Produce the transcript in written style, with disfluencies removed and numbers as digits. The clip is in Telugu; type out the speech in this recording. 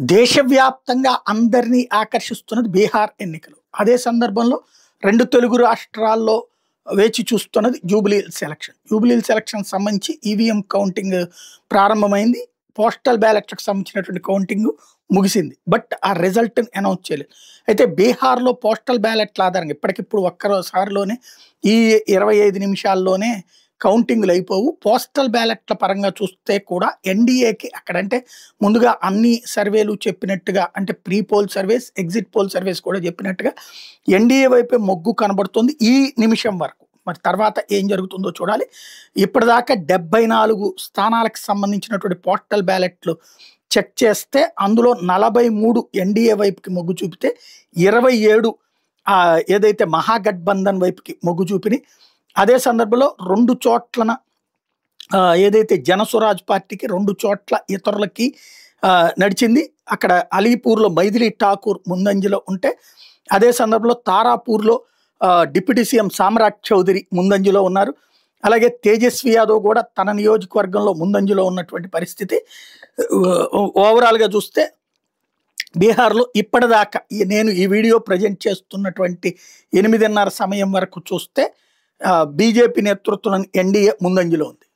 దేశవ్యాప్తంగా అందరినీ ఆకర్షిస్తున్నది బీహార్ ఎన్నికలు. అదే సందర్భంలో 2 తెలుగు రాష్ట్రాల్లో వేచి చూస్తున్నది Jubilee hills election. Jubilee hills election సంబంధించి ఈవీఎం కౌంటింగ్ ప్రారంభమైంది. పోస్టల్ బ్యాలెట్‌లకు సంబంధించినటువంటి కౌంటింగ్ ముగిసింది. బట్ ఆ రిజల్ట్‌ని అనౌన్స్ చేయలేదు. అయితే బీహార్‌లో పోస్టల్ బ్యాలెట్ల ఆధారంగా ఇప్పటికిప్పుడు ఒక్కసారిలోనే ఈ 25 నిమిషాల్లోనే కౌంటింగ్‌లు అయిపోవు. పోస్టల్ బ్యాలెట్ల పరంగా చూస్తే కూడా ఎన్‌డీఏకి అక్కడంటే ముందుగా అన్ని సర్వేలు చెప్పినట్టుగా అంటే pre poll surveys, exit poll surveys కూడా చెప్పినట్టుగా ఎన్‌డీఏ వైపే మొగ్గు కనబడుతుంది ఈ నిమిషం వరకు. మరి తర్వాత ఏం జరుగుతుందో చూడాలి. ఇప్పటిదాకా 74 స్థానాలకు సంబంధించినటువంటి పోస్టల్ బ్యాలెట్లు చెక్ చేస్తే అందులో 43 ఎన్‌డీఏ వైపుకి మొగ్గు చూపితే 27 ఏదైతే మహాగఠబంధన్ వైపుకి మొగ్గు చూపిని. అదే సందర్భంలో 2 చోట్లన ఏదైతే జనసురాజ్ పార్టీకి 2 చోట్ల ఇతరులకి నడిచింది. అక్కడ అలీపూర్లో మైథిలి ఠాకూర్ ముందంజలో ఉంటే, అదే సందర్భంలో తారాపూర్లో డిప్యూటీ సీఎం సామ్రాట్ చౌదరి ముందంజలో ఉన్నారు. అలాగే తేజస్వి యాదవ్ కూడా తన నియోజకవర్గంలో ముందంజలో ఉన్నటువంటి పరిస్థితి. ఓవరాల్గా చూస్తే బీహార్లో ఇప్పటిదాకా నేను ఈ వీడియో ప్రజెంట్ చేస్తున్నటువంటి 8:30 సమయం వరకు చూస్తే బీజేపీ నేతృత్వంలోని ఎన్‌డీఏ ముందంజలో ఉంది.